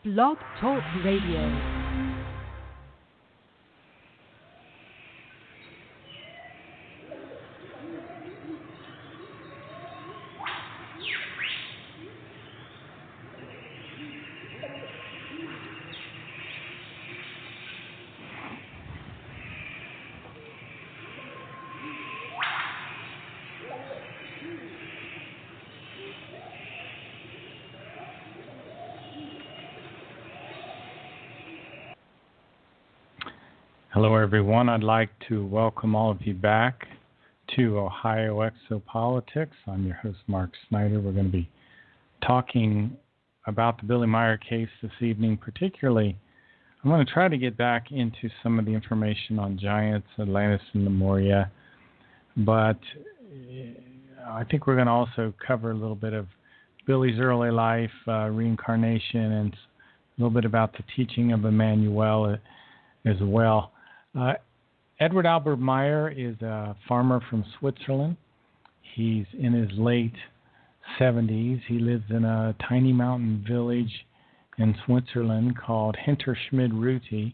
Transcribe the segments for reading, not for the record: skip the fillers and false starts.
Blog Talk Radio. Hello, everyone. I'd like to welcome all of you back to Ohio Exopolitics. I'm your host, Mark Snyder. We're going to be talking about the Billy Meier case this evening. Particularly, I'm going to try to get back into some of the information on giants, Atlantis, and Lemuria. But I think we're going to also cover a little bit of Billy's early life, reincarnation, and a little bit about the teaching of Emmanuel as well. Edward Albert Meier is a farmer from Switzerland. He's in his late 70s. He lives in a tiny mountain village in Switzerland called Hinterschmid-Rüti.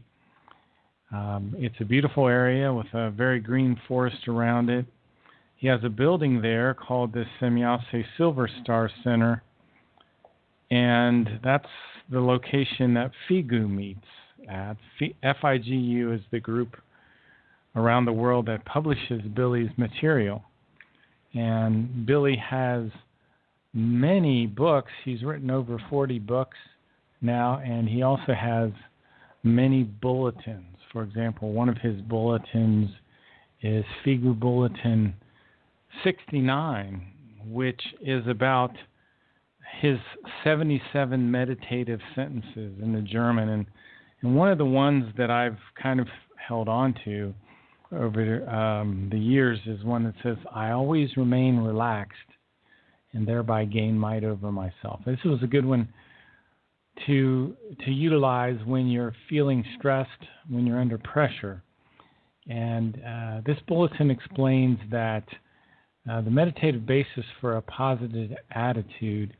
It's a beautiful area with a very green forest around it. He has a building there called the Semjase Silver Star Center, and that's the location that FIGU meets at. FIGU is the group around the world that publishes Billy's material. And Billy has many books. He's written over 40 books now, and he also has many bulletins. For example, one of his bulletins is FIGU Bulletin 69, which is about his 77 meditative sentences in the German. And one of the ones that I've kind of held on to over the years is one that says, "I always remain relaxed and thereby gain might over myself." This was a good one to utilize when you're feeling stressed, when you're under pressure. And this bulletin explains that the meditative basis for a positive attitude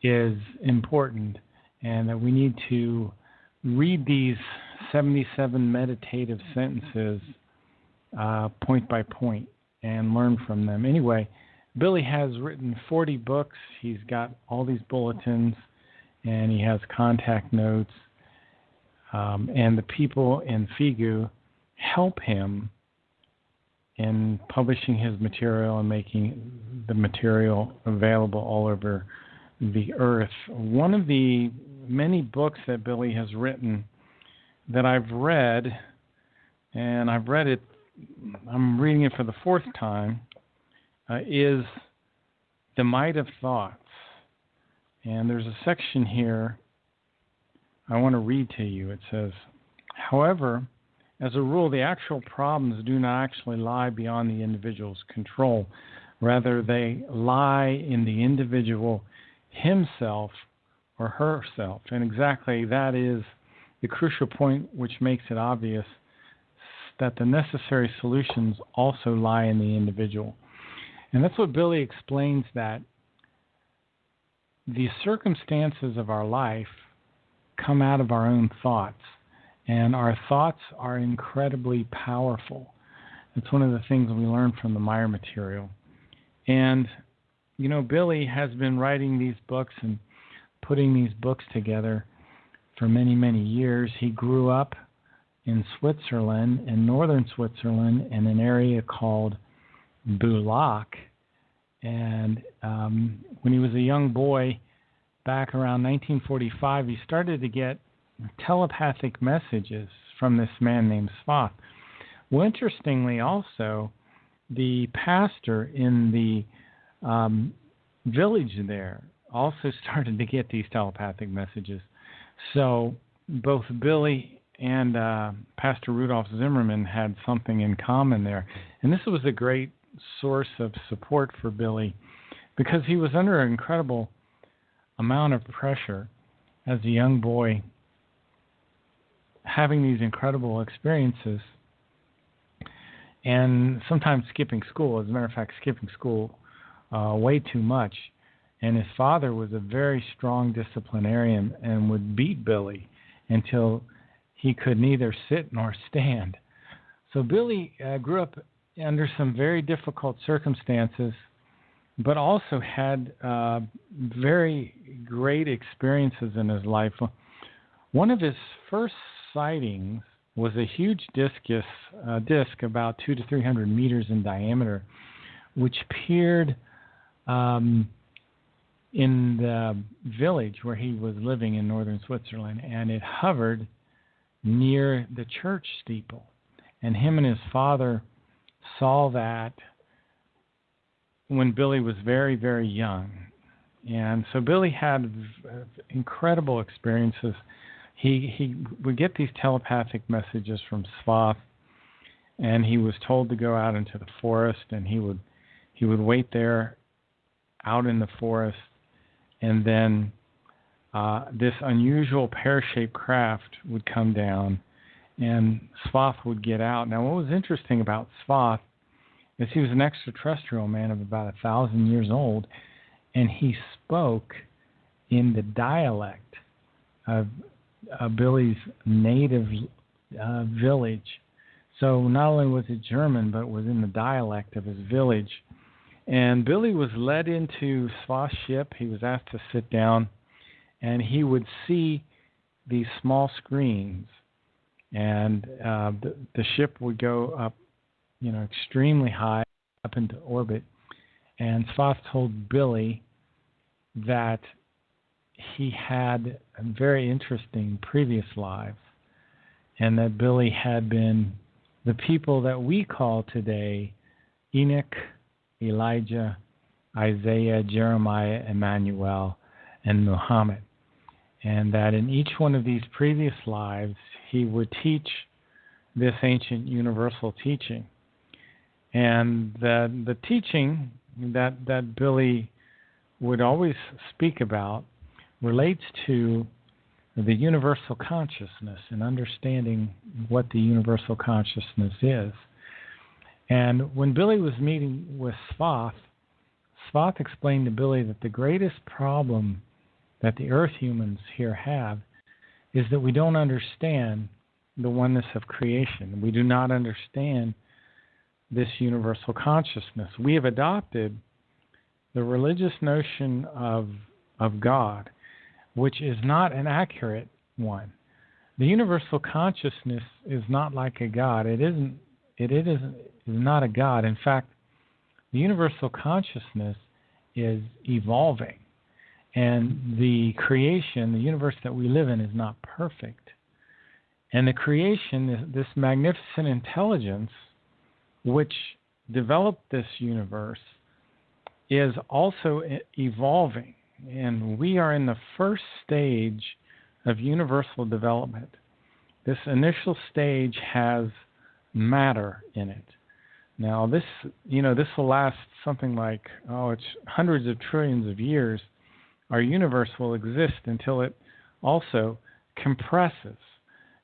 is important, and that we need to read these 77 meditative sentences point by point and learn from them. Anyway, Billy has written 40 books. He's got all these bulletins, and he has contact notes. And the people in FIGU help him in publishing his material and making the material available all over the earth. One of the many books that Billy has written that I've read, and I've read it, I'm reading it for the fourth time, is The Might of Thoughts. And there's a section here I want to read to you. It says, "However, as a rule, the actual problems do not actually lie beyond the individual's control. Rather, they lie in the individual himself or herself." And exactly that is the crucial point, which makes it obvious that the necessary solutions also lie in the individual. And that's what Billy explains, that the circumstances of our life come out of our own thoughts, and our thoughts are incredibly powerful. It's one of the things we learn from the Meier material. And, you know, Billy has been writing these books and putting these books together for many, many years. He grew up in Switzerland, in northern Switzerland, in an area called Bulak. And when he was a young boy, back around 1945, he started to get telepathic messages from this man named Svath. Well, interestingly also, the pastor in the village there also started to get these telepathic messages. So both Billy and Pastor Rudolf Zimmerman had something in common there. And this was a great source of support for Billy, because he was under an incredible amount of pressure as a young boy, having these incredible experiences and sometimes skipping school. As a matter of fact, skipping school way too much. And his father was a very strong disciplinarian and would beat Billy until he could neither sit nor stand. So Billy grew up under some very difficult circumstances, but also had very great experiences in his life. One of his first sightings was a huge disc about 200 to 300 meters in diameter, which appeared in the village where he was living in northern Switzerland, and it hovered near the church steeple. And him and his father saw that when Billy was very, very young. And so Billy had incredible experiences. He would get these telepathic messages from Svath, and he was told to go out into the forest, and he would wait there out in the forest, and then this unusual pear-shaped craft would come down, and Svath would get out. Now, what was interesting about Svath is he was an extraterrestrial man of about 1,000 years old, and he spoke in the dialect of Billy's native village. So not only was it German, but it was in the dialect of his village. And Billy was led into Svath's ship. He was asked to sit down, and he would see these small screens. And the ship would go up, extremely high, up into orbit. And Svath told Billy that he had very interesting previous lives, and that Billy had been the people that we call today Enoch, Elijah, Isaiah, Jeremiah, Emmanuel, and Muhammad. And that in each one of these previous lives, he would teach this ancient universal teaching. And the teaching that Billy would always speak about relates to the universal consciousness and understanding what the universal consciousness is. And when Billy was meeting with Svath explained to Billy that the greatest problem that the Earth humans here have is that we don't understand the oneness of creation. We do not understand this universal consciousness. We have adopted the religious notion of God, which is not an accurate one. The universal consciousness is not like a God. It is not a God. In fact, the universal consciousness is evolving. And the creation, the universe that we live in, is not perfect. And the creation, this magnificent intelligence which developed this universe, is also evolving. And we are in the first stage of universal development. This initial stage has matter in it. Now, this will last something like, it's hundreds of trillions of years. Our universe will exist until it also compresses.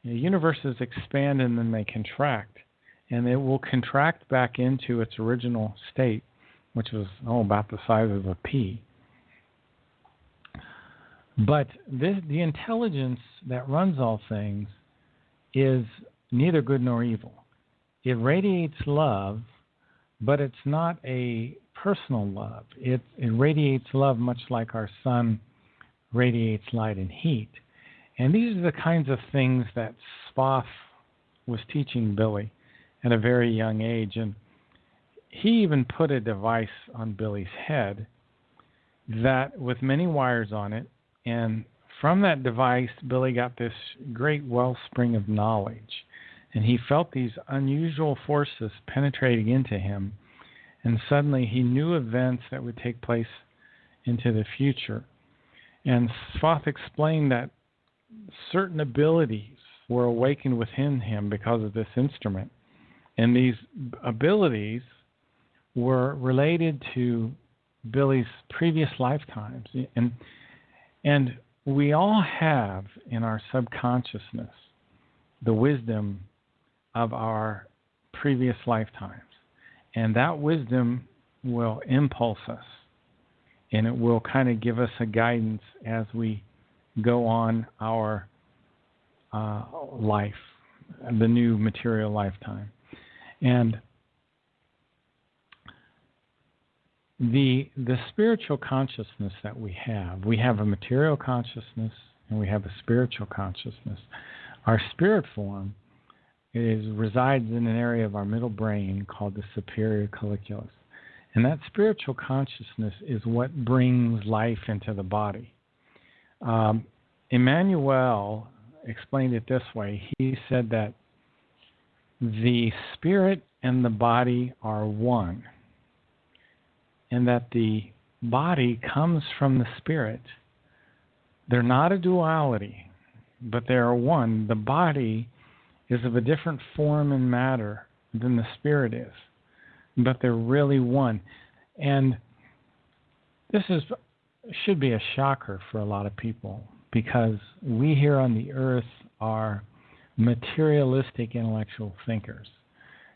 Universes expand and then they contract. And it will contract back into its original state, which was about the size of a pea. But the intelligence that runs all things is neither good nor evil. It radiates love, but it's not a personal love. It radiates love much like our sun radiates light and heat. And these are the kinds of things that Svath was teaching Billy at a very young age. And he even put a device on Billy's head that with many wires on it. And from that device, Billy got this great wellspring of knowledge. And he felt these unusual forces penetrating into him. And suddenly he knew events that would take place into the future. And Svath explained that certain abilities were awakened within him because of this instrument. And these abilities were related to Billy's previous lifetimes. And we all have in our subconsciousness the wisdom of our previous lifetimes. And that wisdom will impulse us and it will kind of give us a guidance as we go on our life, the new material lifetime. And the spiritual consciousness that we have a material consciousness and we have a spiritual consciousness. Our spirit form resides in an area of our middle brain called the superior colliculus. And that spiritual consciousness is what brings life into the body. Emmanuel explained it this way. He said that the spirit and the body are one, and that the body comes from the spirit. They're not a duality, but they are one. The body is of a different form and matter than the spirit is, but they're really one. And this should be a shocker for a lot of people, because we here on the earth are materialistic intellectual thinkers.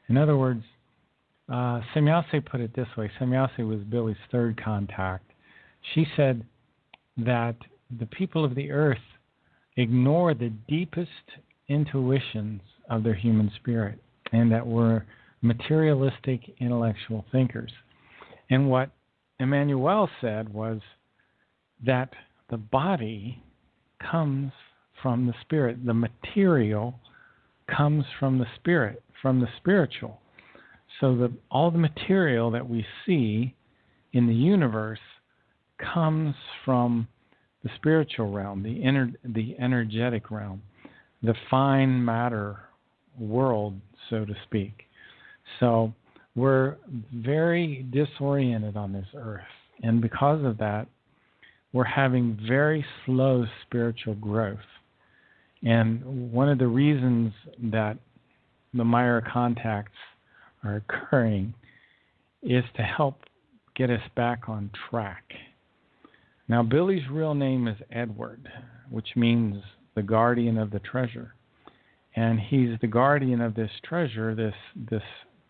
In other words, Semyase put it this way. Semyase was Billy's third contact. She said that the people of the earth ignore the deepest intuitions of their human spirit, and that we're materialistic intellectual thinkers. And what Emmanuel said was that the body comes from the spirit. The material comes from the spirit, from the spiritual. So all the material that we see in the universe comes from the spiritual realm, the energetic realm, the fine matter world, so to speak. So we're very disoriented on this earth. And because of that, we're having very slow spiritual growth. And one of the reasons that the Maya contacts are occurring is to help get us back on track. Now, Billy's real name is Edward, which means the guardian of the treasure. And he's the guardian of this treasure, this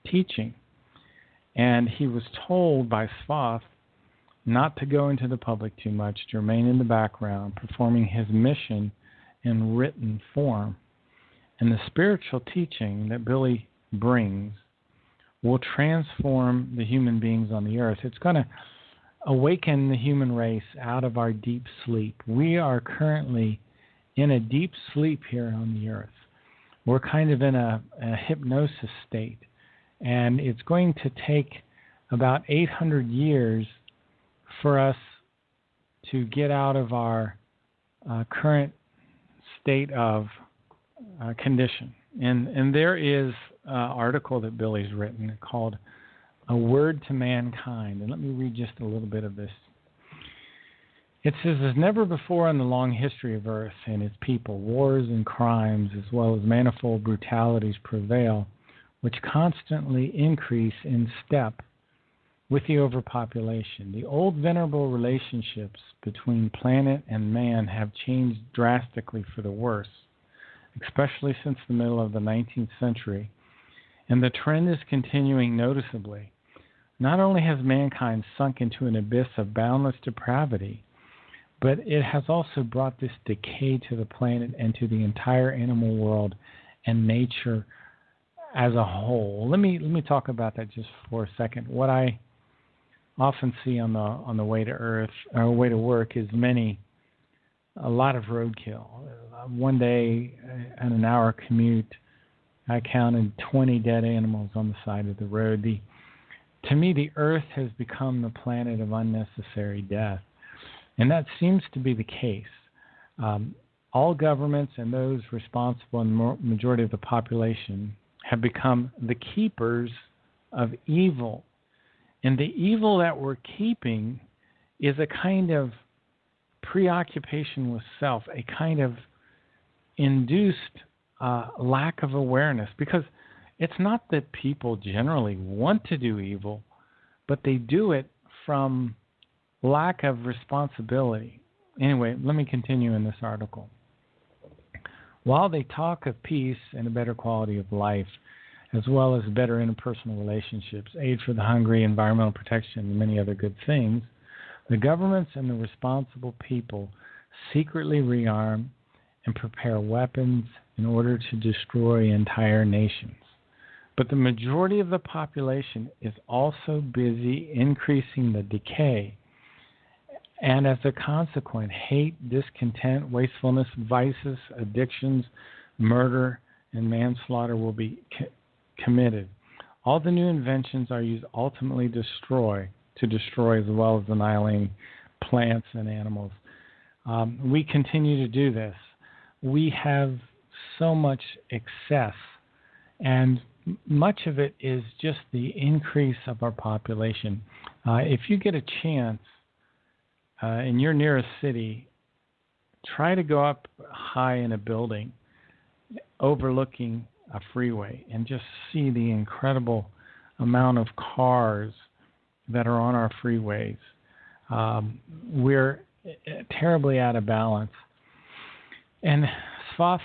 teaching. And he was told by Svath not to go into the public too much, to remain in the background, performing his mission in written form. And the spiritual teaching that Billy brings will transform the human beings on the earth. It's going to awaken the human race out of our deep sleep. We are currently in a deep sleep here on the earth. We're kind of in a hypnosis state. And it's going to take about 800 years for us to get out of our current state of condition. And there is an article that Billy's written called A Word to Mankind. And let me read just a little bit of this. It says, as never before in the long history of Earth and its people, wars and crimes as well as manifold brutalities prevail, which constantly increase in step with the overpopulation. The old venerable relationships between planet and man have changed drastically for the worse, especially since the middle of the 19th century, and the trend is continuing noticeably. Not only has mankind sunk into an abyss of boundless depravity, but it has also brought this decay to the planet and to the entire animal world and nature as a whole. Let me talk about that just for a second. What I often see on the way to Earth or way to work is a lot of roadkill. One day, on an hour commute, I counted 20 dead animals on the side of the road. To me, the Earth has become the planet of unnecessary death, and that seems to be the case. All governments and those responsible in the majority of the population have become the keepers of evil. And the evil that we're keeping is a kind of preoccupation with self, a kind of induced lack of awareness. Because it's not that people generally want to do evil, but they do it from lack of responsibility. Anyway, let me continue in this article. While they talk of peace and a better quality of life, as well as better interpersonal relationships, aid for the hungry, environmental protection, and many other good things, The governments and the responsible people secretly rearm and prepare weapons in order to destroy entire nations. But the majority of the population is also busy increasing the decay. And as a consequence, hate, discontent, wastefulness, vices, addictions, murder, and manslaughter will be committed. All the new inventions are used ultimately to destroy as well as annihilating plants and animals. We continue to do this. We have so much excess, and much of it is just the increase of our population. If you get a chance in your nearest city, try to go up high in a building overlooking a freeway and just see the incredible amount of cars that are on our freeways. We're terribly out of balance. And Svath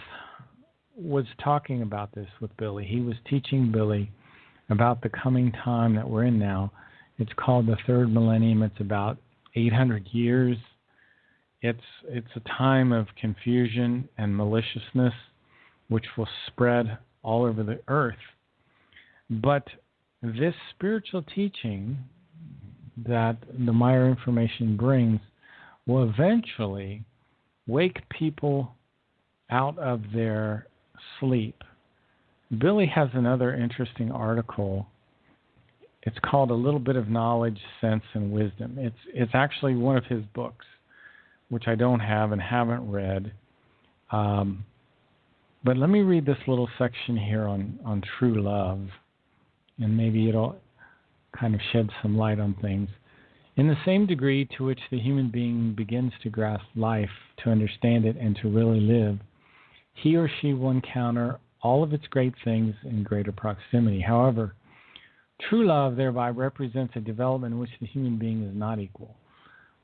was talking about this with Billy. He was teaching Billy about the coming time that we're in now. It's called the third millennium. It's about 800 years. It's a time of confusion and maliciousness, which will spread all over the earth. But this spiritual teaching that the Maya information brings will eventually wake people out of their sleep. Billy has another interesting article. It's called A Little Bit of Knowledge, Sense, and Wisdom. It's actually one of his books, which I don't have and haven't read. But let me read this little section here on true love, and maybe it'll kind of shed some light on things. In the same degree to which the human being begins to grasp life, to understand it, and to really live, he or she will encounter all of its great things in greater proximity. However, true love thereby represents a development in which the human being is not equal.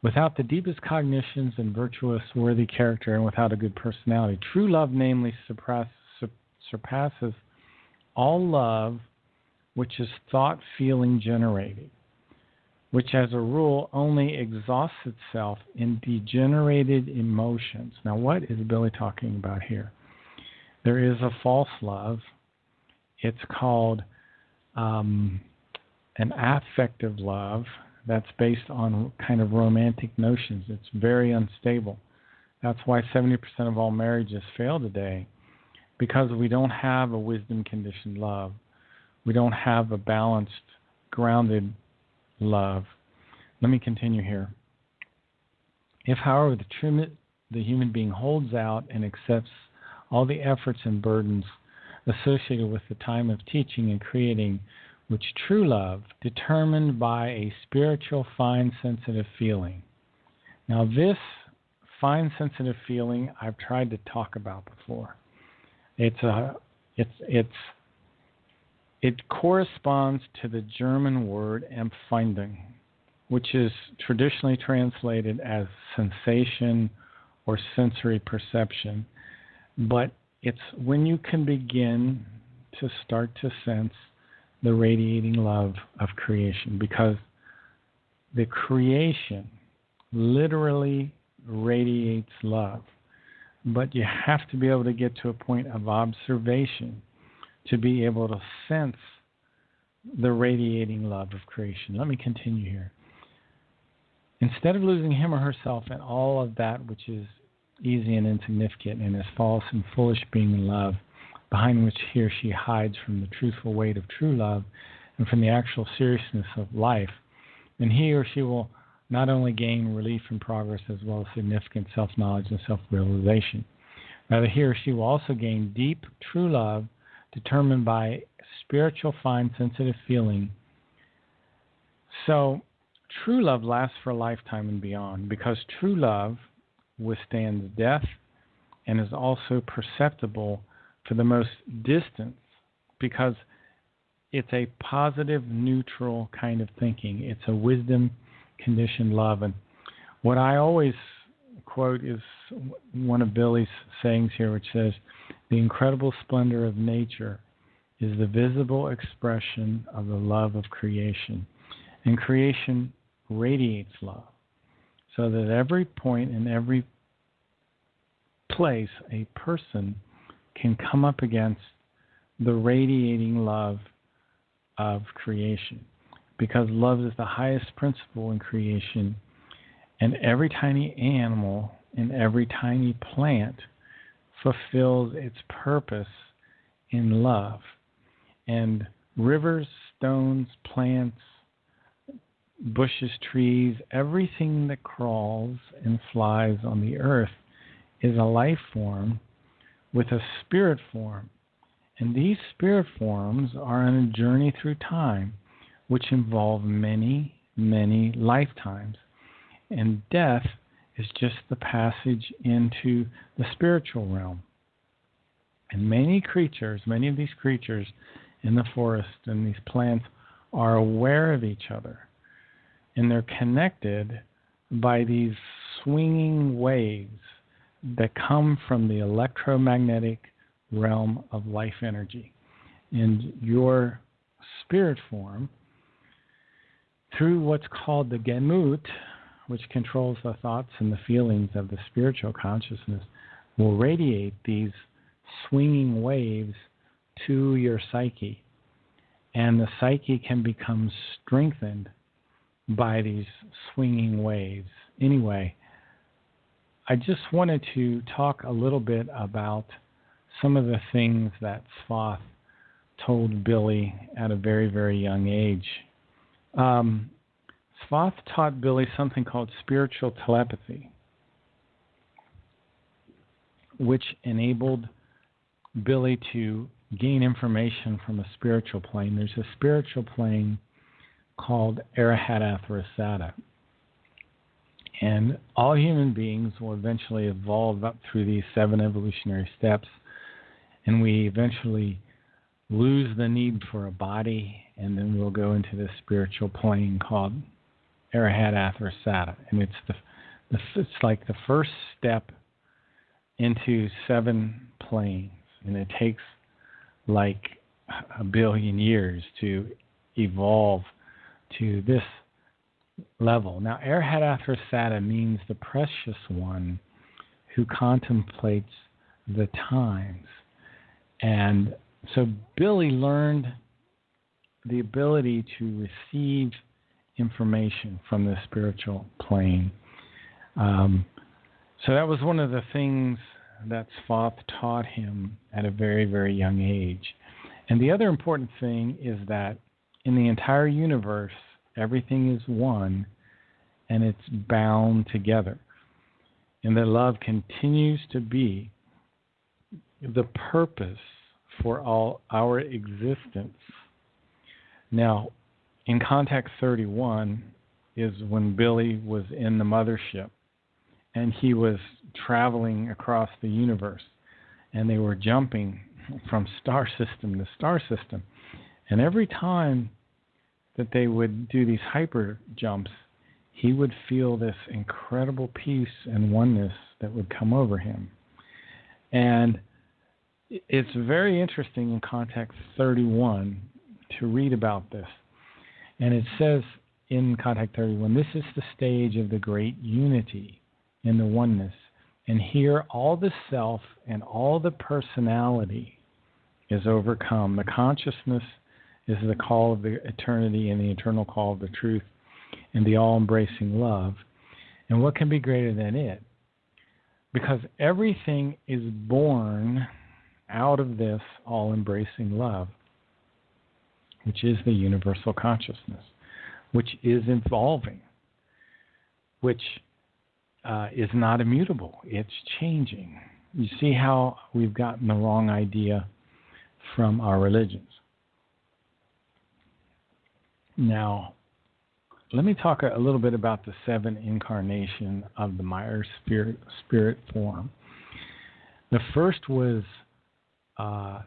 Without the deepest cognitions and virtuous, worthy character, and without a good personality, true love, namely, surpasses all love which is thought, feeling generated, which as a rule only exhausts itself in degenerated emotions. Now, what is Billy talking about here? There is a false love. It's called an affective love that's based on kind of romantic notions. It's very unstable. That's why 70% of all marriages fail today, because we don't have a wisdom-conditioned love. We don't have a balanced, grounded love. Let me continue here. If, however, the human being holds out and accepts all the efforts and burdens associated with the time of teaching and creating, which true love, determined by a spiritual, fine, sensitive feeling. Now, this fine, sensitive feeling I've tried to talk about before. It corresponds to the German word Empfindung, which is traditionally translated as sensation or sensory perception. But it's when you can begin to start to sense the radiating love of creation, because the creation literally radiates love. But you have to be able to get to a point of observation to be able to sense the radiating love of creation. Let me continue here. Instead of losing him or herself in all of that which is easy and insignificant and is false and foolish being in love, behind which he or she hides from the truthful weight of true love and from the actual seriousness of life, then he or she will not only gain relief and progress as well as significant self-knowledge and self-realization. Rather, he or she will also gain deep, true love determined by spiritual, fine, sensitive feeling. So, true love lasts for a lifetime and beyond, because true love withstands death and is also perceptible for the most distance, because it's a positive, neutral kind of thinking. It's a wisdom-conditioned love. And what I always quote is one of Billy's sayings here, which says, "The incredible splendor of nature is the visible expression of the love of creation." And creation radiates love. so that every point in every place a person can come up against the radiating love of creation. Because love is the highest principle in creation, and every tiny animal and every tiny plant fulfills its purpose in love. And rivers, stones, plants, bushes, trees, everything that crawls and flies on the earth is a life form with a spirit form. And these spirit forms are on a journey through time, which involve many, many lifetimes. And death is just the passage into the spiritual realm. And many of these creatures in the forest and these plants are aware of each other. And they're connected by these swinging waves that come from the electromagnetic realm of life energy. And your spirit form, through what's called the Gemut, which controls the thoughts and the feelings of the spiritual consciousness, will radiate these swinging waves to your psyche. And the psyche can become strengthened by these swinging waves. Anyway, I just wanted to talk a little bit about some of the things that Svath told Billy at a very, very young age. Svath taught Billy something called spiritual telepathy, which enabled Billy to gain information from a spiritual plane. There's a spiritual plane called Arahatathrasata. And all human beings will eventually evolve up through these 7 evolutionary steps, and we eventually lose the need for a body, and then we'll go into this spiritual plane called Arahatathrasata. And it's like the first step into 7 planes, and it takes like a billion years to evolve to this level. Now, Arahatathrasata means the precious one who contemplates the times. And so Billy learned the ability to receive information from the spiritual plane. So that was one of the things that Svath taught him at a very, very young age. And the other important thing is that in the entire universe, everything is one, and it's bound together. And that love continues to be the purpose for all our existence. Now, in Contact 31 is when Billy was in the mothership, and he was traveling across the universe, and they were jumping from star system to star system. And every time that they would do these hyper jumps, he would feel this incredible peace and oneness that would come over him. And it's very interesting in Contact 31 to read about this. And it says in Contact 31, this is the stage of the great unity in the oneness. And here all the self and all the personality is overcome. The consciousness is the call of the eternity and the eternal call of the truth and the all-embracing love. And what can be greater than it? Because everything is born out of this all-embracing love, which is the universal consciousness, which is evolving, which is not immutable. It's changing. You see how we've gotten the wrong idea from our religions. Now, let me talk a little bit about the 7 incarnation of the Meyer spirit form. The first was Henoch,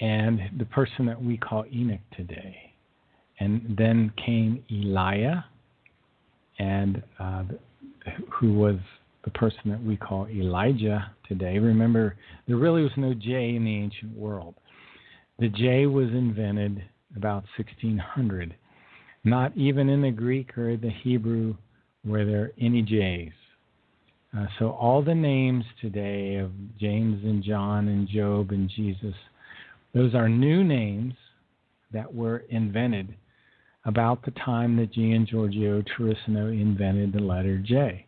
and the person that we call Enoch today. And then came Elijah, and who was the person that we call Elijah today. Remember, there really was no J in the ancient world. The J was invented about 1600, Not even in the Greek or the Hebrew were there any J's. So all the names today of James and John and Job and Jesus, those are new names that were invented about the time that Gian Giorgio Turissino invented the letter J.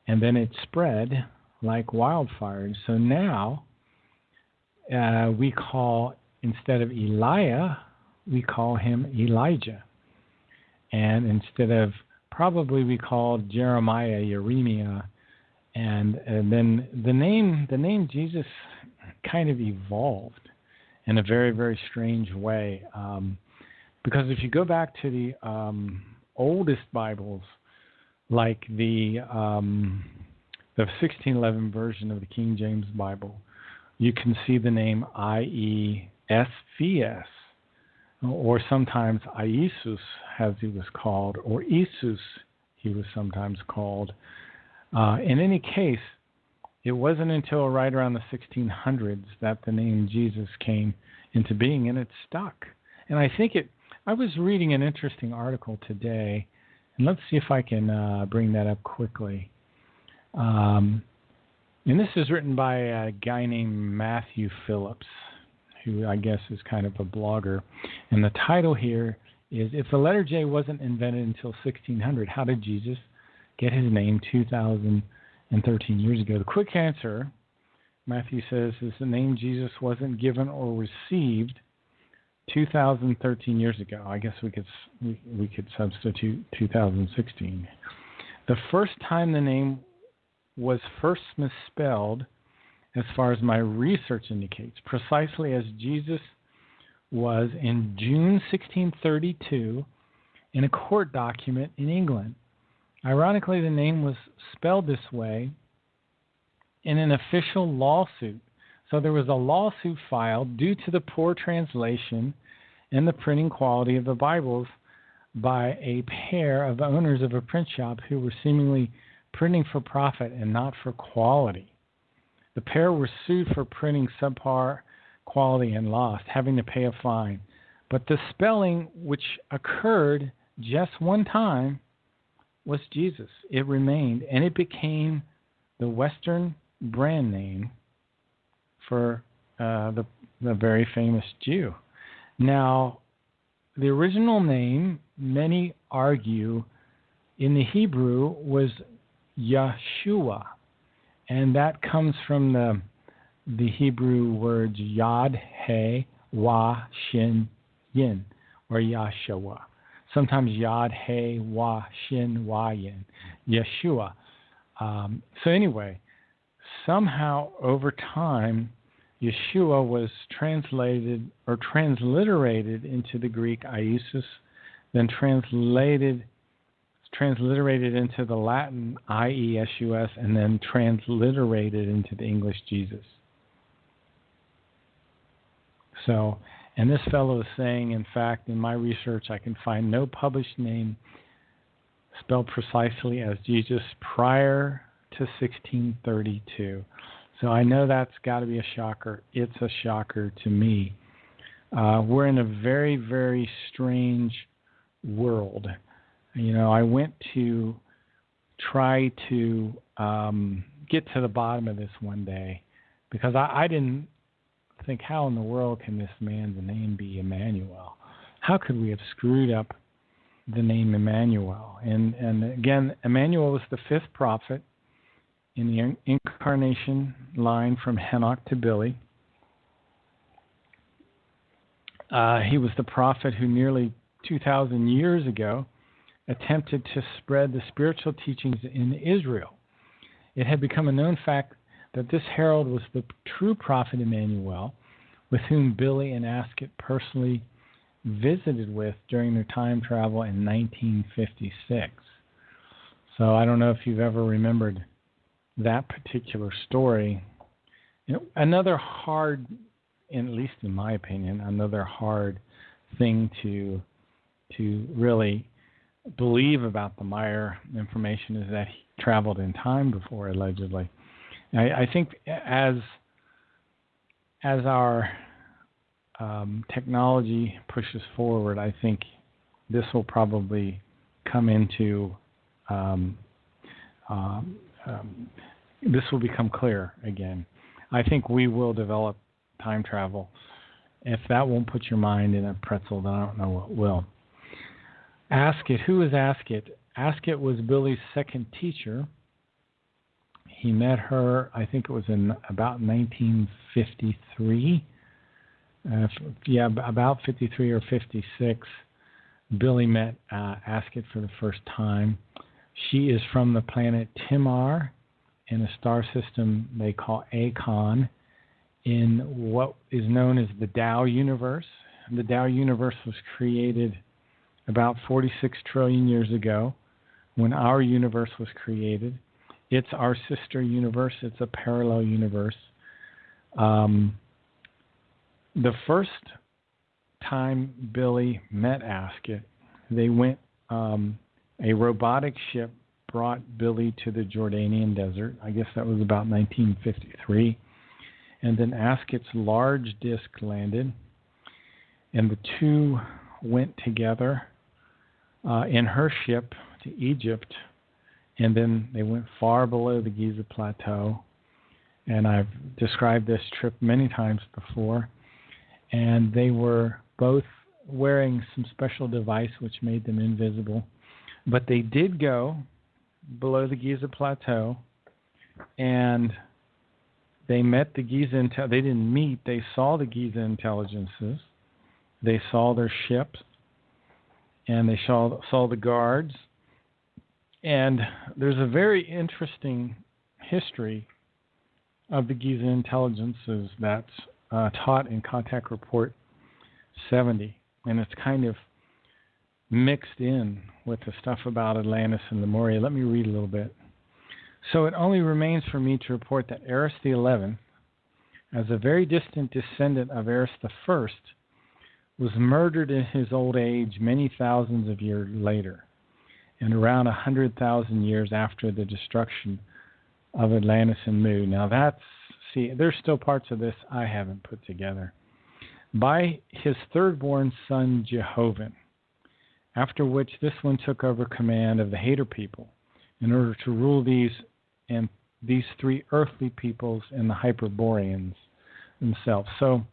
And then it spread like wildfire. So now we call, instead of Elijah, we call him Elijah. And instead of, probably we called Jeremiah Jeremiah. And then the name Jesus kind of evolved in a very, very strange way. Because if you go back to the oldest Bibles, like the 1611 version of the King James Bible, you can see the name IESVS, or sometimes Iesus, as he was called, or Isus, he was sometimes called. In any case, it wasn't until right around the 1600s that the name Jesus came into being, and it stuck. And I think I was reading an interesting article today, and let's see if I can bring that up quickly. And this is written by a guy named Matthew Phillips, who I guess is kind of a blogger. And the title here is, If the letter J wasn't invented until 1600, how did Jesus get his name 2,013 years ago? The quick answer, Matthew says, is the name Jesus wasn't given or received 2,013 years ago. I guess we could substitute 2016. The first time the name was first misspelled, as far as my research indicates, precisely as Jesus was in June 1632 in a court document in England. Ironically, the name was spelled this way in an official lawsuit. So there was a lawsuit filed due to the poor translation and the printing quality of the Bibles by a pair of owners of a print shop who were seemingly printing for profit and not for quality. The pair were sued for printing subpar quality and lost, having to pay a fine. But the spelling, which occurred just one time, was Jesus. It remained, and it became the Western brand name for the very famous Jew. Now, the original name, many argue, in the Hebrew was Yeshua, and that comes from the Hebrew words Yad, He, Wa, Shin, Yin, or Yahshua. Sometimes Yad, He, Wa, Shin, Wa, Yin, Yeshua. So anyway, somehow over time, Yeshua was translated or transliterated into the Greek Iesus, then transliterated into the Latin Iesus, and then transliterated into the English Jesus. So, and this fellow is saying, in fact, in my research, I can find no published name spelled precisely as Jesus prior to 1632. So I know that's got to be a shocker. It's a shocker to me. We're in a very, very strange world. You know, I went to try to get to the bottom of this one day because I didn't think, how in the world can this man's name be Emmanuel? How could we have screwed up the name Emmanuel? And again, Emmanuel was the fifth prophet in the incarnation line from Henoch to Billy. He was the prophet who nearly 2,000 years ago attempted to spread the spiritual teachings in Israel. It had become a known fact that this herald was the true prophet Emmanuel, with whom Billy and Ascot personally visited with during their time travel in 1956. So I don't know if you've ever remembered that particular story. You know, another hard, at least in my opinion, another hard thing to really believe about the Meyer information is that he traveled in time before, allegedly. I think as our technology pushes forward, I think this will probably come into, this will become clear again. I think we will develop time travel. If that won't put your mind in a pretzel, then I don't know what will. Askett. Who is Askett? Askett was Billy's second teacher. He met her, I think it was in about 1953. About 53 or 56. Billy met Askett for the first time. She is from the planet Timar in a star system they call Akon in what is known as the Tao universe. The Tao universe was created about 46 trillion years ago when our universe was created. It's our sister universe. It's a parallel universe. The first time Billy met Askett, they went, a robotic ship brought Billy to the Jordanian desert. I guess that was about 1953. And then Askett's large disk landed, and the two went together in her ship to Egypt, and then they went far below the Giza Plateau. And I've described this trip many times before. And they were both wearing some special device which made them invisible. But they did go below the Giza Plateau, and they met the Giza. They didn't meet. They saw the Giza intelligences. They saw their ships, and they saw the guards. And there's a very interesting history of the Giza intelligences that's taught in Contact Report 70, and it's kind of mixed in with the stuff about Atlantis and Lemuria. Let me read a little bit. So it only remains for me to report that Eris the 11th, as a very distant descendant of Eris the First, was murdered in his old age many thousands of years later, and around 100,000 years after the destruction of Atlantis and Mu. Now there's still parts of this I haven't put together. By his third-born son, Jehovah, after which this one took over command of the Hater people in order to rule these three earthly peoples and the Hyperboreans themselves. So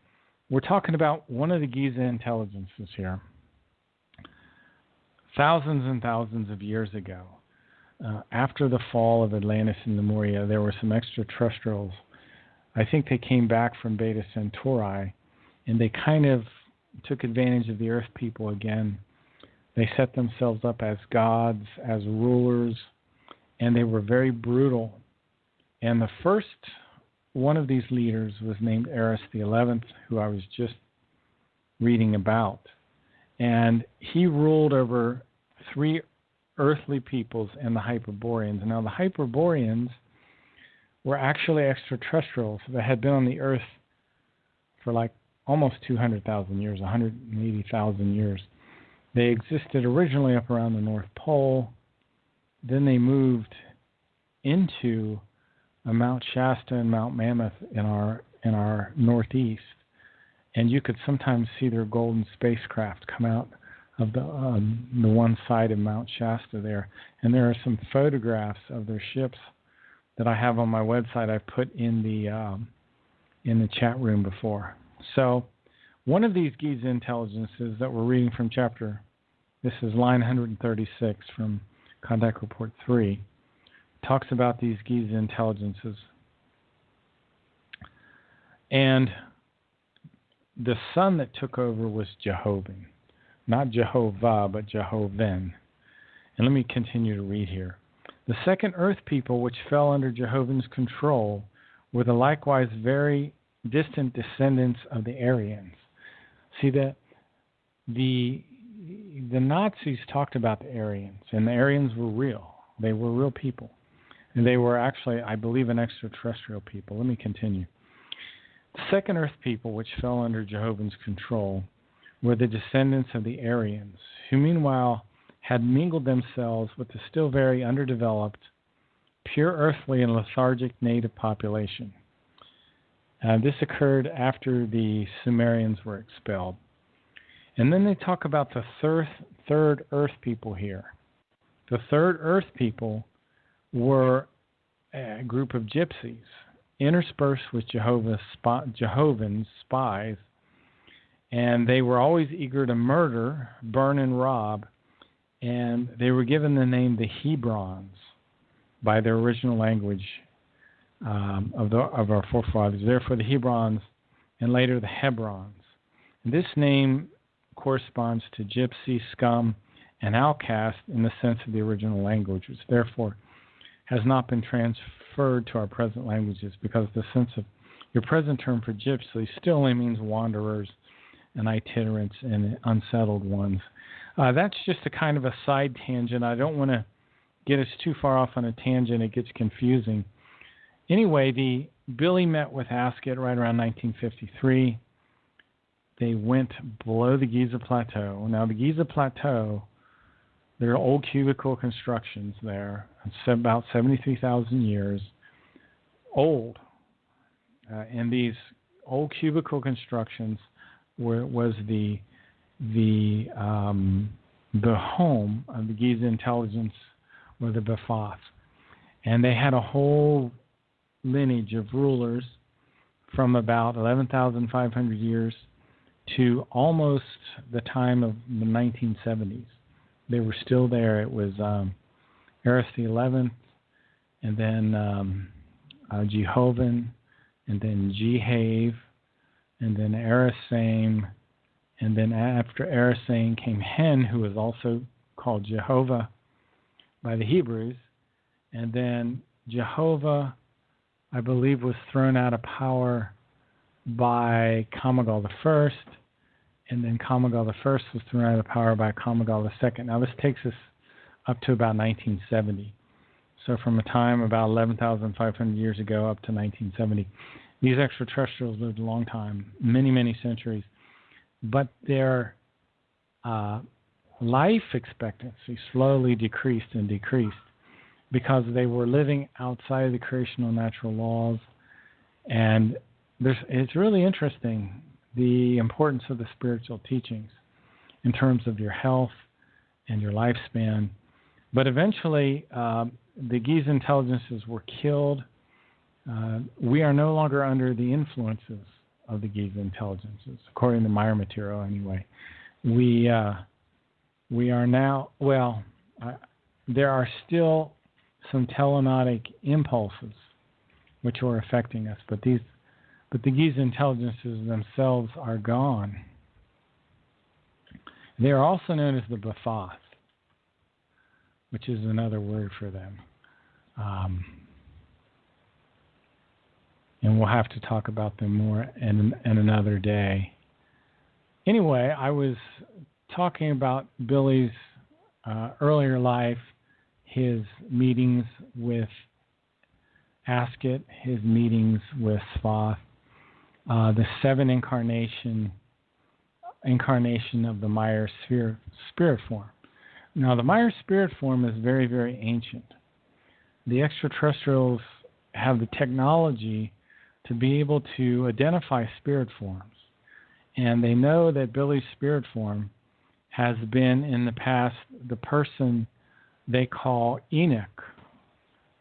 we're talking about one of the Giza intelligences here. Thousands and thousands of years ago, after the fall of Atlantis and Lemuria, there were some extraterrestrials. I think they came back from Beta Centauri, and they kind of took advantage of the Earth people again. They set themselves up as gods, as rulers, and they were very brutal. And the first one of these leaders was named Eris the 11th, who I was just reading about. And he ruled over three earthly peoples and the Hyperboreans. Now, the Hyperboreans were actually extraterrestrials that had been on the Earth for like almost 200,000 years, 180,000 years. They existed originally up around the North Pole. Then they moved into Mount Shasta and Mount Mammoth in our northeast. And you could sometimes see their golden spacecraft come out of the one side of Mount Shasta there. And there are some photographs of their ships that I have on my website. I put in the chat room before. So one of these Giza intelligences that we're reading from this is line 136 from Contact Report 3, talks about these Giza intelligences. And the son that took over was Jehovah. Not Jehovah, but Jehovan. And let me continue to read here. The second earth people which fell under Jehovah's control were the likewise very distant descendants of the Aryans. See that the Nazis talked about the Aryans, and the Aryans were real. They were real people. And they were actually, I believe, an extraterrestrial people. Let me continue. The second earth people which fell under Jehovah's control were the descendants of the Aryans, who meanwhile had mingled themselves with the still very underdeveloped, pure earthly and lethargic native population. This occurred after the Sumerians were expelled. And then they talk about the third Earth people here. The third Earth people were a group of gypsies interspersed with Jehovah's spies, and they were always eager to murder, burn, and rob, and they were given the name the Hebrons by their original language of our forefathers. Therefore, the Hebrons, and later the Hebrons. And this name corresponds to gypsy, scum, and outcast in the sense of the original language, which therefore has not been transferred to our present languages, because the sense of your present term for gypsy still only means wanderers and itinerants and unsettled ones. That's just a kind of a side tangent. I don't want to get us too far off on a tangent. It gets confusing. Anyway, Billy met with Ascot right around 1953. They went below the Giza Plateau. Now, the Giza Plateau, there are old cubicle constructions there. It's about 73,000 years old. And these old cubicle constructions was the home of the Giza intelligence, or the Ba'ath. And they had a whole lineage of rulers from about 11,500 years to almost the time of the 1970s. They were still there. It was Eris the 11th, and then Jehovan, and then Jehav, and then Erisame, and then after Erisame came Hen, who was also called Jehovah by the Hebrews, and then Jehovah, I believe, was thrown out of power by Kamagal I, and then Kamagal I was thrown out of power by Kamagal II. Now, this takes us up to about 1970. So from a time about 11,500 years ago up to 1970, these extraterrestrials lived a long time, many, many centuries. But their life expectancy slowly decreased and decreased because they were living outside of the creational natural laws. And it's really interesting, the importance of the spiritual teachings in terms of your health and your lifespan. But eventually, the Giza intelligences were killed. We are no longer under the influences of the Giza intelligences, according to Meyer material anyway. We are now, there are still some telephotic impulses which are affecting us, but the Giza intelligences themselves are gone. They are also known as the Ba'ath, which is another word for them. And we'll have to talk about them more in another day. Anyway, I was talking about Billy's earlier life, his meetings with Ascot, his meetings with Thoth, the seven incarnation of the Meyer spirit form. Now, the Meyer spirit form is very, very ancient. The extraterrestrials have the technology to be able to identify spirit forms. And they know that Billy's spirit form has been in the past the person they call Enoch.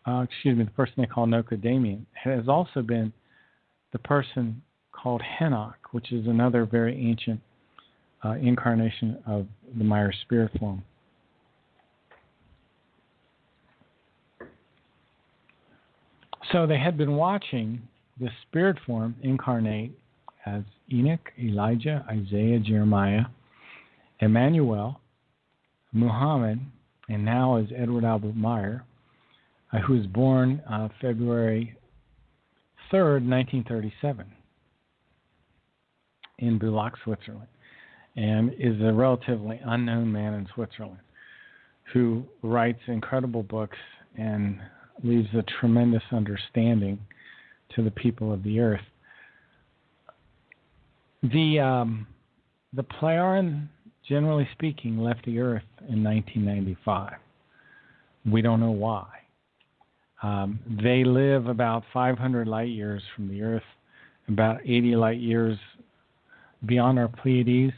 The person they call Nokodamian has also been the person called Henoch, which is another very ancient incarnation of the Meyer spirit form. So they had been watching the spirit form incarnate as Enoch, Elijah, Isaiah, Jeremiah, Emmanuel, Muhammad, and now as Edward Albert Meyer, who was born February 3rd, 1937 in Bulak, Switzerland, and is a relatively unknown man in Switzerland who writes incredible books and leaves a tremendous understanding to the people of the earth. The Plejaren, generally speaking, left the earth in 1995. We don't know why. They live about 500 light years from the earth, about 80 light years beyond our Pleiades.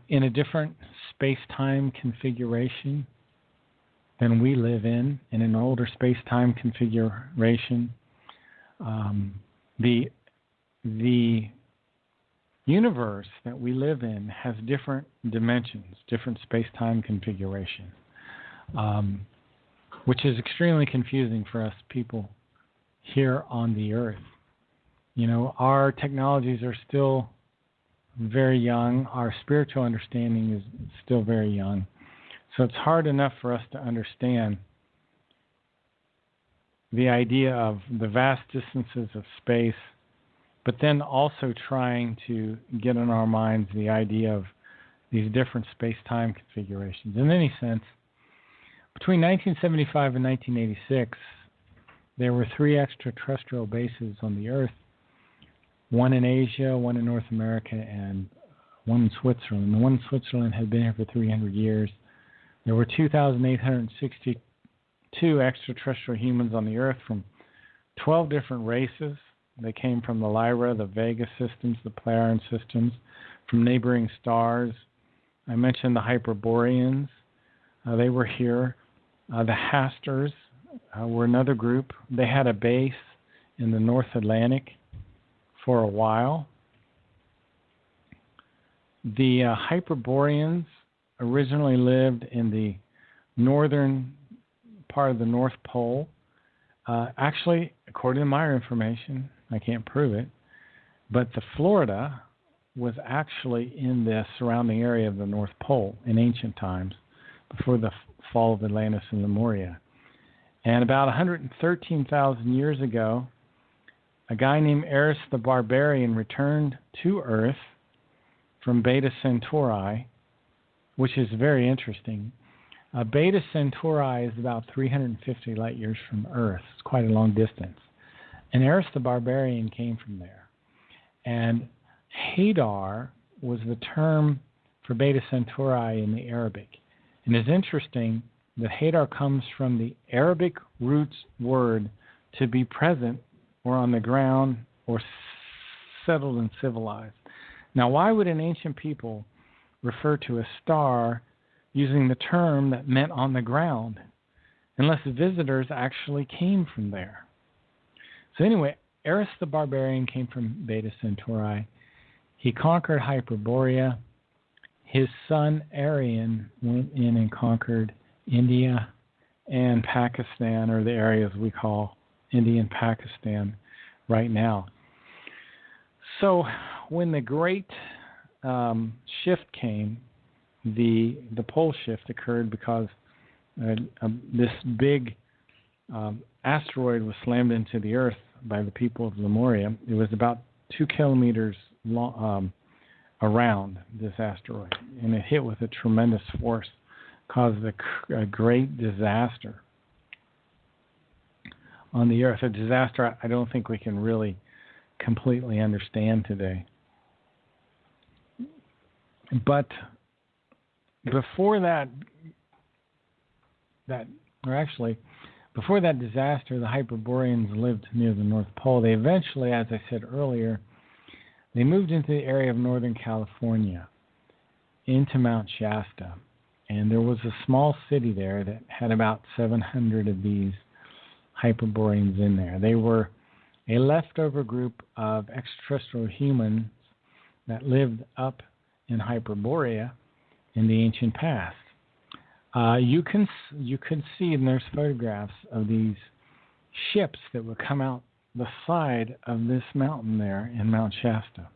in a different space-time configuration than we live in an older space-time configuration. The universe that we live in has different dimensions, different space-time configuration, which is extremely confusing for us people here on the Earth. You know, our technologies are still very young. Our spiritual understanding is still very young. So it's hard enough for us to understand the idea of the vast distances of space, but then also trying to get in our minds the idea of these different space-time configurations. In any sense, between 1975 and 1986, there were 3 extraterrestrial bases on the Earth, one in Asia, one in North America, and one in Switzerland. The one in Switzerland had been here for 300 years. There were 2,862 extraterrestrial humans on the Earth from 12 different races. They came from the Lyra, the Vega systems, the Plarian systems, from neighboring stars. I mentioned the Hyperboreans. They were here. The Hasters were another group. They had a base in the North Atlantic for a while. The Hyperboreans originally lived in the northern part of the North Pole. Actually, according to my information, I can't prove it, but the Florida was actually in the surrounding area of the North Pole in ancient times, before the fall of Atlantis and Lemuria. And about 113,000 years ago, a guy named Eris the Barbarian returned to Earth from Beta Centauri, which is very interesting. Beta Centauri is about 350 light years from Earth. It's quite a long distance. And Eris the Barbarian came from there. And Hadar was the term for Beta Centauri in the Arabic. And it's interesting that Hadar comes from the Arabic roots word to be present or on the ground or settled and civilized. Now, why would an ancient people refer to a star using the term that meant on the ground, unless visitors actually came from there? So anyway, Eris the Barbarian came from Beta Centauri. He conquered Hyperborea. His son Arian went in and conquered India and Pakistan, or the areas we call India and Pakistan right now. So when the great shift came, the pole shift occurred because this big asteroid was slammed into the Earth by the people of Lemuria. It was about 2 kilometers long, around this asteroid, and it hit with a tremendous force, caused a great disaster on the Earth, a disaster I don't think we can really completely understand today. But before before that disaster, the Hyperboreans lived near the North Pole. They eventually, as I said earlier, they moved into the area of Northern California, into Mount Shasta. And there was a small city there that had about 700 of these Hyperboreans in there. They were a leftover group of extraterrestrial humans that lived up in Hyperborea in the ancient past. You could see, and there's photographs of these ships that would come out the side of this mountain there in Mount Shasta.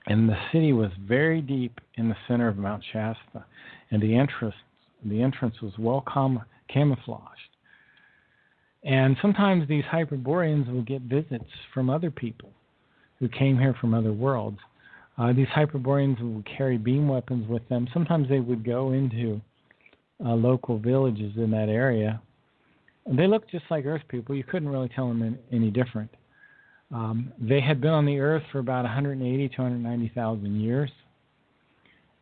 And the city was very deep in the center of Mount Shasta, and the entrance was well camouflaged. And sometimes these Hyperboreans would get visits from other people who came here from other worlds. These Hyperboreans would carry beam weapons with them. Sometimes they would go into local villages in that area. They looked just like Earth people. You couldn't really tell them any different. They had been on the Earth for about 180 to 190,000 years.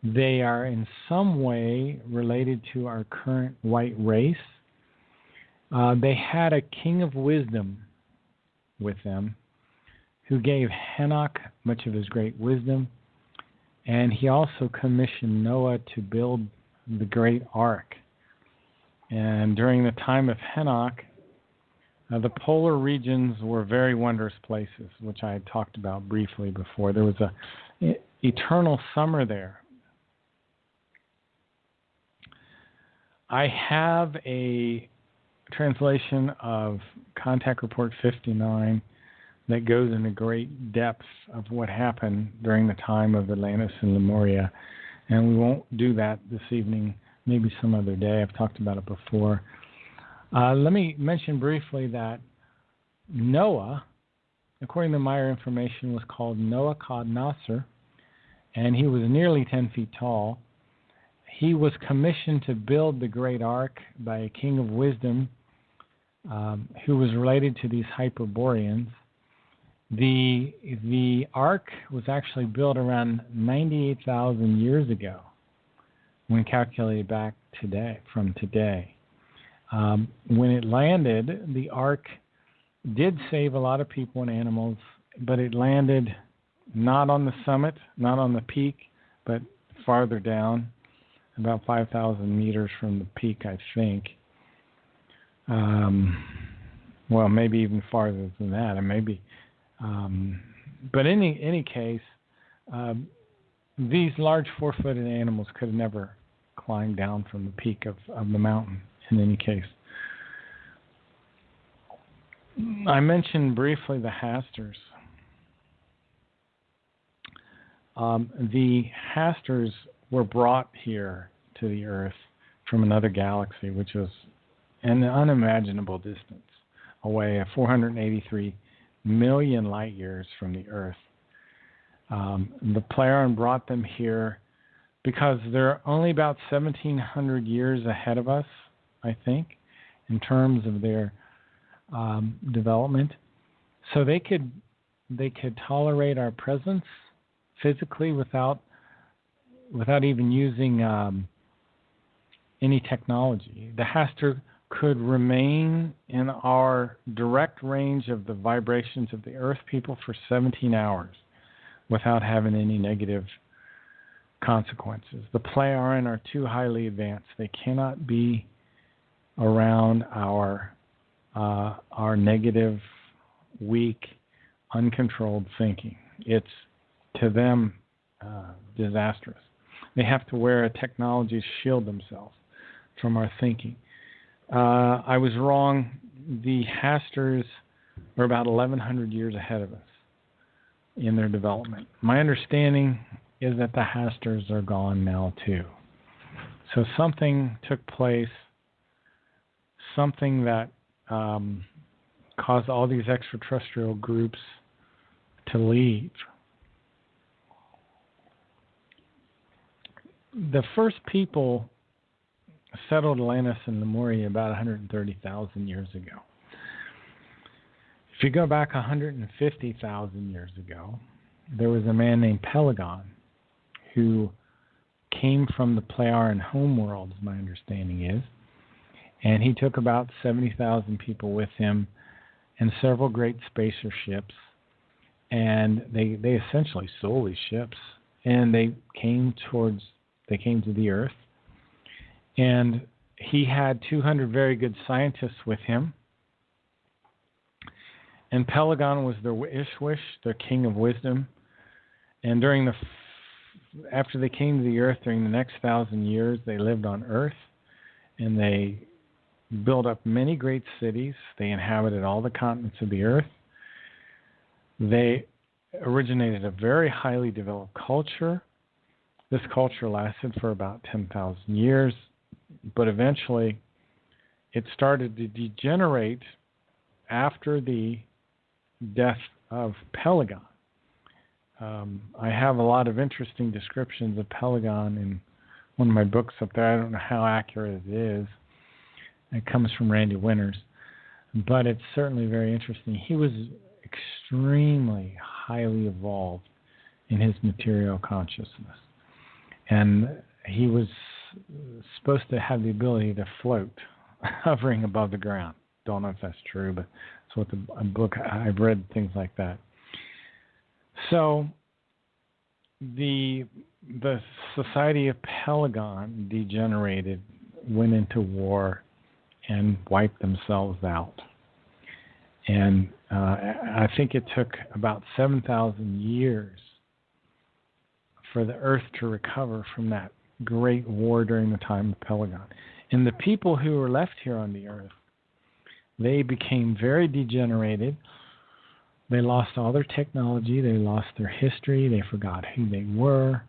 They are in some way related to our current white race. They had a king of wisdom with them who gave Enoch much of his great wisdom. And he also commissioned Noah to build the great ark. And during the time of Enoch, the polar regions were very wondrous places, which I had talked about briefly before. There was an eternal summer there. I have a translation of Contact Report 59 that goes into great depth of what happened during the time of Atlantis and Lemuria. And we won't do that this evening, maybe some other day. I've talked about it before. Let me mention briefly that Noah, according to Meyer information, was called Noah Kod Nasser, and he was nearly 10 feet tall. He was commissioned to build the great ark by a king of wisdom who was related to these Hyperboreans. The ark was actually built around 98,000 years ago when calculated back from today. When it landed, the ark did save a lot of people and animals, but it landed not on the summit, not on the peak, but farther down, about 5,000 meters from the peak, I think. Well, maybe even farther than that, and maybe. But in any case, these large 4-footed animals could have never climbed down from the peak of the mountain. In any case, I mentioned briefly the Hasters. The Hasters were brought here to the Earth from another galaxy, which was an unimaginable distance away, 483 million light years from the Earth. The Plairon brought them here because they're only about 1,700 years ahead of us, I think, in terms of their development. So they could tolerate our presence physically without even using any technology. The Haster could remain in our direct range of the vibrations of the Earth people for 17 hours without having any negative consequences. The Plairon are too highly advanced. They cannot be around our negative, weak, uncontrolled thinking. It's, to them, disastrous. They have to wear a technology to shield themselves from our thinking. I was wrong. The Hasters are about 1,100 years ahead of us in their development. My understanding is that the Hasters are gone now too. So something took place, something that caused all these extraterrestrial groups to leave. The first people settled Atlantis and Lemuria about 130,000 years ago. If you go back 150,000 years ago, there was a man named Pelagon who came from the Plairon homeworld, my understanding is, and he took about 70,000 people with him and several great spacer ships, and they essentially stole these ships, and they came to the Earth, and he had 200 very good scientists with him, and Pelagon was their Ishwish, their king of wisdom, and after they came to the Earth during the next 1,000 years, they lived on Earth, and they built up many great cities. They inhabited all the continents of the Earth. They originated a very highly developed culture. This culture lasted for about 10,000 years, but eventually it started to degenerate after the death of Pelagon. I have a lot of interesting descriptions of Pelagon in one of my books up there. I don't know how accurate it is. It comes from Randy Winters, but it's certainly very interesting. He was extremely highly evolved in his material consciousness, and he was supposed to have the ability to float, hovering above the ground. Don't know if that's true, but it's what a book I've read, things like that. So the society of Pelagon degenerated, went into war, and wiped themselves out. And I think it took about 7,000 years for the Earth to recover from that great war during the time of Pelagon. And the people who were left here on the Earth, they became very degenerated. They lost all their technology. They lost their history. They forgot who they were.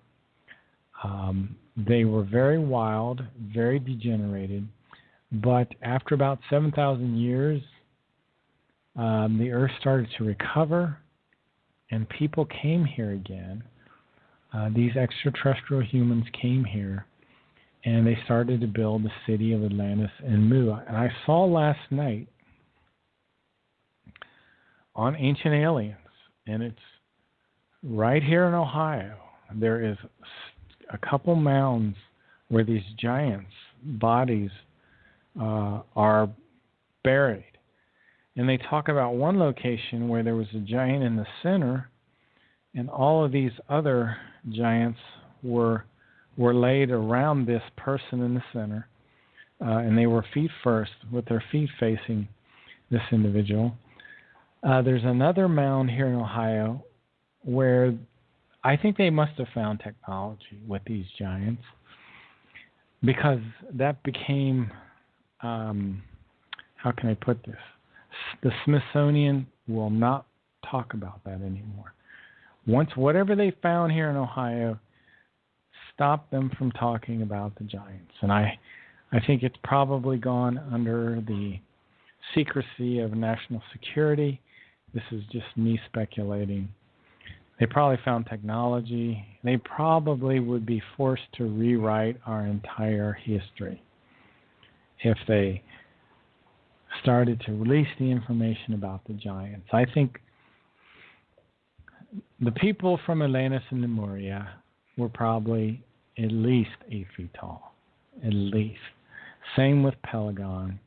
They were very wild, very degenerated. But after about 7,000 years, the Earth started to recover, and people came here again. These extraterrestrial humans came here, and they started to build the city of Atlantis and Mu. And I saw last night on Ancient Aliens, and it's right here in Ohio, there is a couple mounds where these giants' bodies are buried. And they talk about one location where there was a giant in the center, and all of these other giants were laid around this person in the center, and they were feet first, with their feet facing this individual. There's another mound here in Ohio where I think they must have found technology with these giants, because that became, how can I put this? The Smithsonian will not talk about that anymore. Once whatever they found here in Ohio stopped them from talking about the giants. And I think it's probably gone under the secrecy of national security. This is just me speculating. They probably found technology. They probably would be forced to rewrite our entire history if they started to release the information about the giants. I think the people from Atlantis and Lemuria were probably at least 8 feet tall. At least. Same with Pelagon.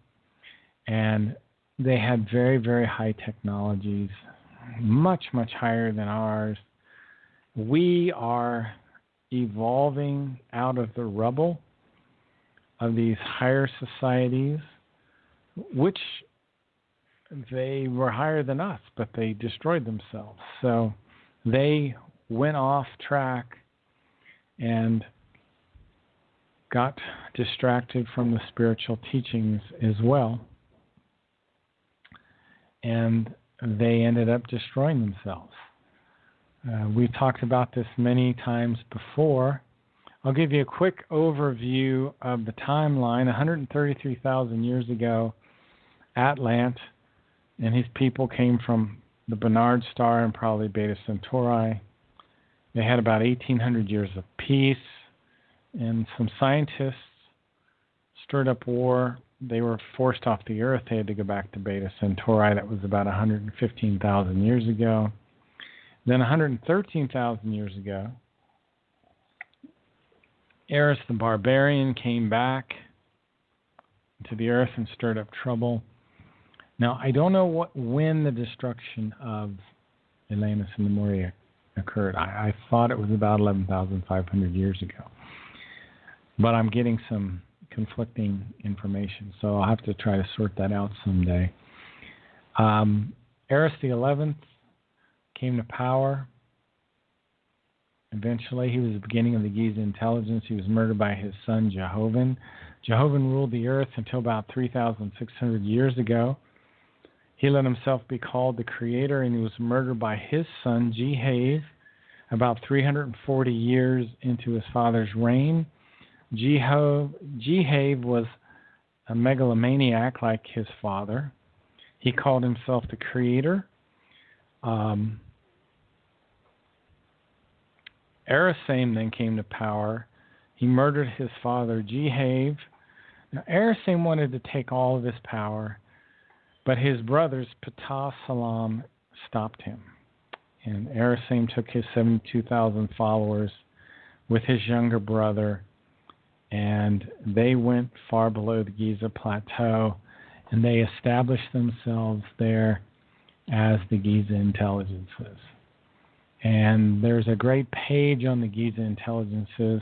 And they had very, very high technologies, much, much higher than ours. We are evolving out of the rubble of these higher societies, which they were higher than us, but they destroyed themselves. So they went off track and got distracted from the spiritual teachings as well. And they ended up destroying themselves. We've talked about this many times before. I'll give you a quick overview of the timeline. 133,000 years ago, Atlant and his people came from the Barnard Star and probably Beta Centauri. They had about 1,800 years of peace, and some scientists stirred up war. They were forced off the Earth. They had to go back to Beta Centauri. That was about 115,000 years ago. Then 113,000 years ago, Eris the Barbarian came back to the Earth and stirred up trouble. Now, I don't know when the destruction of Atlantis and Lemuria occurred. I thought it was about 11,500 years ago. But I'm getting some conflicting information, so I'll have to try to sort that out someday. Eris the 11th came to power. Eventually, he was the beginning of the Giza intelligence. He was murdered by his son, Jehovah. Jehovah ruled the earth until about 3,600 years ago. He let himself be called the creator, and he was murdered by his son, Jehovah, about 340 years into his father's reign. Jehovah was a megalomaniac like his father. He called himself the creator. Erisame then came to power. He murdered his father, Jehovah. Now, Erisame wanted to take all of his power, but his brothers, Ptah Salam, stopped him. And Erisame took his 72,000 followers with his younger brother, and they went far below the Giza Plateau, and they established themselves there as the Giza intelligences. And there's a great page on the Giza Intelligences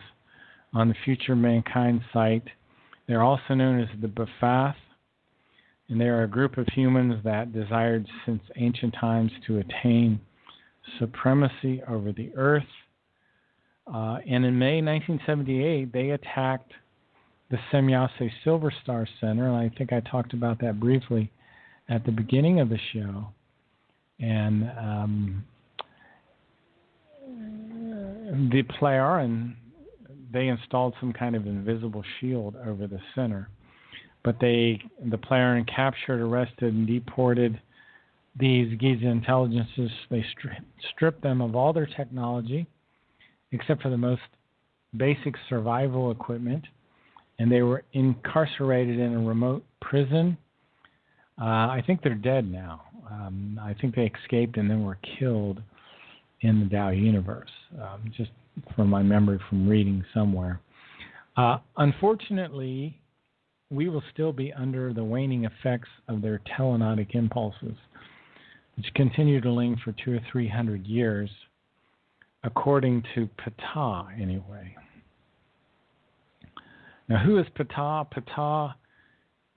on the Future Mankind site. They're also known as the Ba'ath, and they are a group of humans that desired since ancient times to attain supremacy over the earth. And in May 1978, they attacked the Semyase Silver Star Center, and I think I talked about that briefly at the beginning of the show. And the Plejaren, they installed some kind of invisible shield over the center. But the Plejaren captured, arrested, and deported these Giza Intelligences. They stripped them of all their technology, except for the most basic survival equipment, and they were incarcerated in a remote prison. I think they're dead now. I think they escaped and then were killed in the Tao universe, just from my memory from reading somewhere. Unfortunately, we will still be under the waning effects of their telenotic impulses, which continue to linger for 200 or 300 years, according to Ptah, anyway. Now, who is Ptah? Ptah,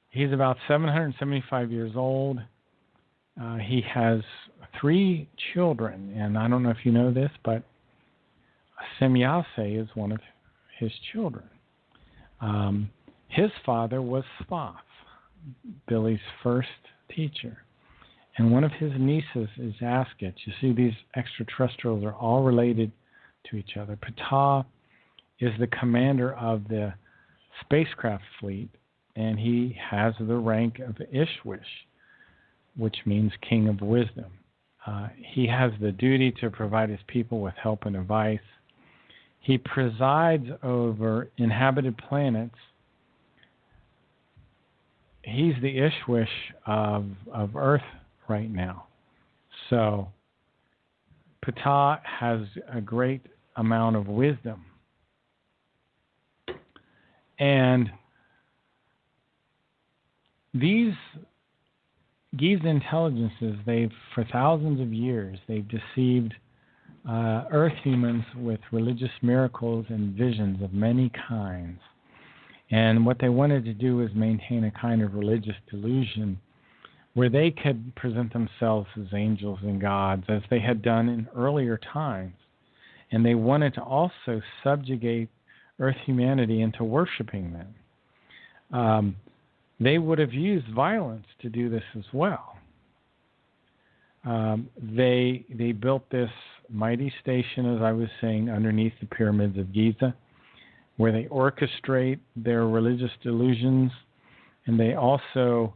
he's about 775 years old. He has 3 children, and I don't know if you know this, but Semyase is one of his children. His father was Thoth, Billy's first teacher. And one of his nieces is Asket. You see, these extraterrestrials are all related to each other. Ptah is the commander of the spacecraft fleet, and he has the rank of Ishwish, which means King of Wisdom. He has the duty to provide his people with help and advice. He presides over inhabited planets. He's the Ishwish of Earth right now. So Ptah has a great amount of wisdom. And these Giza Intelligences, for thousands of years, they've deceived Earth humans with religious miracles and visions of many kinds. And what they wanted to do is maintain a kind of religious delusion where they could present themselves as angels and gods, as they had done in earlier times. And they wanted to also subjugate Earth humanity into worshiping them. They would have used violence to do this as well. They built this mighty station, as I was saying, underneath the pyramids of Giza, where they orchestrate their religious delusions, and they also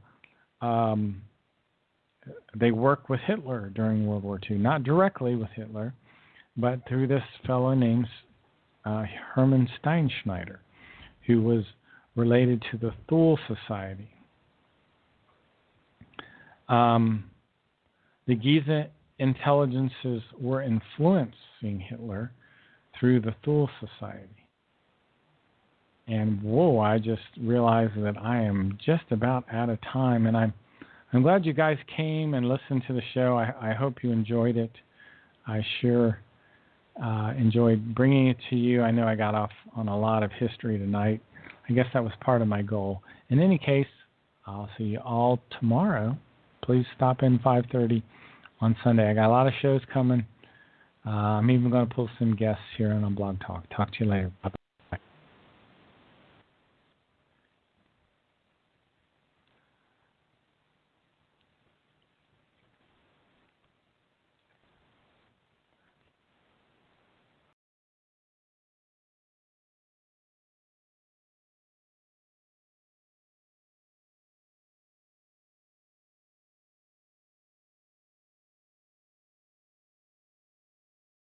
they work with Hitler during World War II, not directly with Hitler, but through this fellow named Hermann Steinschneider, who was related to the Thule Society. The Giza Intelligences were influencing Hitler through the Thule Society. And whoa, I just realized that I am just about out of time, and I'm glad you guys came and listened to the show. I hope you enjoyed it. I sure enjoyed bringing it to you. I know I got off on a lot of history tonight. I guess that was part of my goal. In any case, I'll see you all tomorrow. Please stop in 5:30 on Sunday. I got a lot of shows coming. I'm even going to pull some guests here on Blog Talk. Talk to you later. Bye-bye.